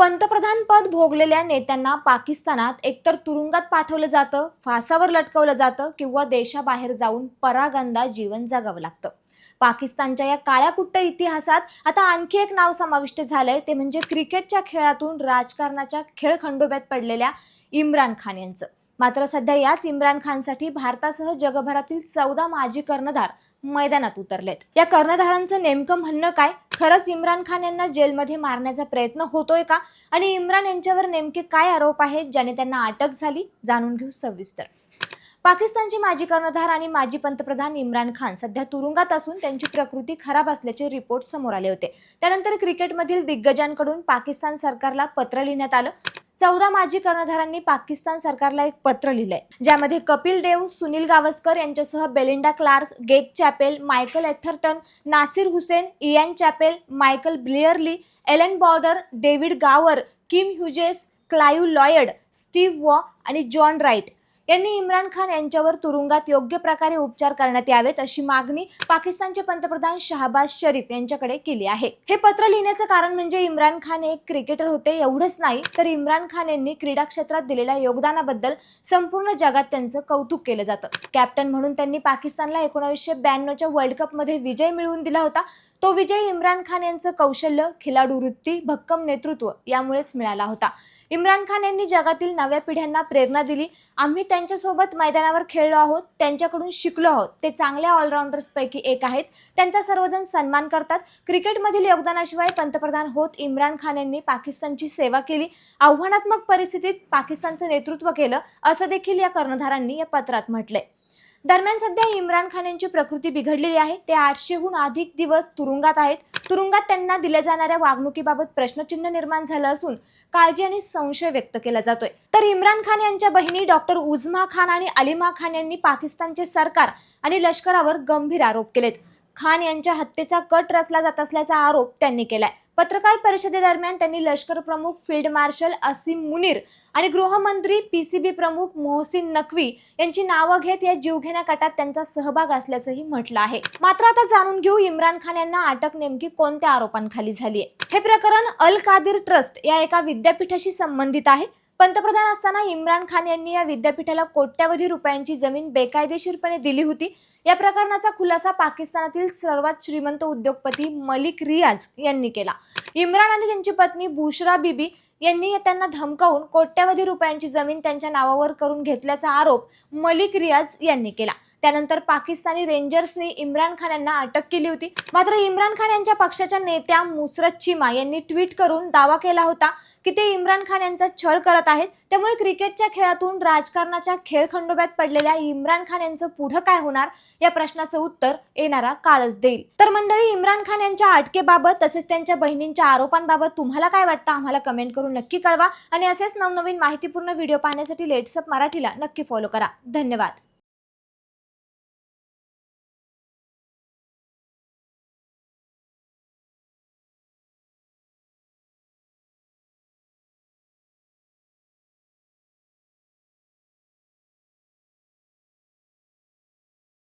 पंतप्रधान पद भोगलेल्या नेत्यांना पाकिस्तानात एकतर तुरुंगात पाठवलं जातं, फासावर लटकवलं जातं किंवा देशाबाहेर जाऊन परागंदा जीवन जगावं लागतं. पाकिस्तानच्या या काळ्या कुट्ट इतिहासात आता आणखी एक नाव समाविष्ट झालंय, ते म्हणजे क्रिकेटच्या खेळातून राजकारणाच्या खेळखंडोब्यात पडलेल्या इम्रान खान यांचं. मात्र सध्या याच इम्रान खानसाठी भारतासह जगभरातील 14 माजी कर्णधार मैदानात उतरलेत. या कर्णधारांचं नेमकं म्हणणं काय? खरंच इम्रान खान यांना जेलमध्ये मारण्याचा प्रयत्न होतोय का? आणि इम्रान यांच्यावर नेमके काय आरोप आहेत ज्याने त्यांना अटक झाली? जाणून घेऊ सविस्तर. पाकिस्तानचे माजी कर्णधार आणि माजी पंतप्रधान इम्रान खान सध्या तुरुंगात असून त्यांची प्रकृती खराब असल्याचे रिपोर्ट समोर आले होते. त्यानंतर क्रिकेटमधील दिग्गजांकडून पाकिस्तान सरकारला पत्र लिहिण्यात आलं. 14 माजी कर्णधारांनी पाकिस्तान सरकारला एक पत्र लिहिलंय, ज्यामध्ये कपिल देव, सुनील गावस्कर यांच्यासह बेलिंडा क्लार्क, गेग Chappell, Michael Atherton, Nasser Hussain, Ian Chappell, Michael Brearley, Allan Border, David Gower, Kim Hughes, Clive Lloyd, Steve Waugh आणि जॉन राईट यांनी इम्रान खान यांच्यावर तुरुंगात योग्य प्रकारे उपचार करण्यात यावेत अशी मागणी पाकिस्तानचे पंतप्रधान शहबाज शरीफ यांच्याकडे केली आहे. हे पत्र लिहिण्याचं कारण म्हणजे इम्रान खान एक क्रिकेटर होते एवढंच नाही, तर इम्रान खान यांनी क्रीडा क्षेत्रात दिलेल्या योगदानाबद्दल संपूर्ण जगात त्यांचं कौतुक केलं जातं. कॅप्टन म्हणून त्यांनी पाकिस्तानला 1992च्या वर्ल्ड कपमध्ये विजय मिळवून दिला होता. तो विजय इम्रान खान यांचं कौशल्य, खिलाडू वृत्ती, भक्कम नेतृत्व यामुळेच मिळाला होता. इम्रान खान यांनी जगातील नव्या पिढ्यांना प्रेरणा दिली. आम्ही त्यांच्यासोबत मैदानावर खेळलो आहोत, त्यांच्याकडून शिकलो आहोत. ते चांगल्या ऑलराऊंडर्सपैकी एक आहेत. त्यांचा सर्वजण सन्मान करतात. क्रिकेटमधील योगदानाशिवाय पंतप्रधान होत इम्रान खान यांनी पाकिस्तानची सेवा केली. आव्हानात्मक परिस्थितीत पाकिस्तानचं नेतृत्व केलं, असं देखील या कर्णधारांनी या पत्रात म्हटलंय. दरम्यान सध्या इम्रान खान यांची प्रकृती बिघडलेली आहे. ते 800हून अधिक दिवस तुरुंगात आहेत. तुरुंगात त्यांना दिल्या जाणाऱ्या वागणुकीबाबत प्रश्नचिन्ह निर्माण झालं असून काळजी आणि संशय व्यक्त केला जातोय. तर इम्रान खान यांच्या बहिणी डॉक्टर उझमा खान आणि अलिमा खान यांनी पाकिस्तानचे सरकार आणि लष्करावर गंभीर आरोप केलेत. खान यांच्या हत्येचा कट रचला जात असल्याचा आरोप त्यांनी केलाय. पत्रकार परिषदेदरम्यान त्यांनी लष्कर प्रमुख फील्ड मार्शल असीम मुनीर आणि गृहमंत्री पीसीबी प्रमुख मोहसिन नक्वी यांची नावं घेत या जीवघेण्या कटात त्यांचा सहभाग असल्याचंही म्हटलं आहे. मात्र आता जाणून घेऊ इम्रान खान यांना अटक नेमकी कोणत्या आरोपांखाली झालीय. हे प्रकरण अल कादिर ट्रस्ट या एका विद्यापीठाशी संबंधित आहे. पंतप्रधान असताना इम्रान खान यांनी या विद्यापीठाला कोट्यावधी रुपयांची जमीन बेकायदेशीरपणे दिली होती. या प्रकरणाचा खुलासा पाकिस्तानातील सर्वात श्रीमंत उद्योगपती मलिक रियाज यांनी केला. इम्रान आणि त्यांची पत्नी बुशरा बीबी यांनी त्यांना धमकावून कोट्यावधी रुपयांची जमीन त्यांच्या नावावर करून घेतल्याचा आरोप मलिक रियाज यांनी केला. त्यानंतर पाकिस्तानी रेंजर्सनी इम्रान खान यांना अटक केली होती. मात्र इम्रान खान यांच्या पक्षाच्या नेत्या मुसरत चिमा यांनी ट्विट करून दावा केला होता की ते इम्रान खान यांचा छळ करत आहेत. त्यामुळे क्रिकेटच्या खेळातून राजकारणाच्या खेळखंडोब्यात पडलेल्या इम्रान खान यांचं पुढे काय होणार या प्रश्नाचं उत्तर येणारा काळच देईल. तर मंडळी, इम्रान खान यांच्या अटकेबाबत तसेच त्यांच्या बहिणींच्या आरोपांबाबत तुम्हाला काय वाटतं आम्हाला कमेंट करून नक्की कळवा. आणि असेच नवनवीन माहितीपूर्ण व्हिडिओ पाहण्यासाठी लेट्सअप मराठीला नक्की फॉलो करा. धन्यवाद.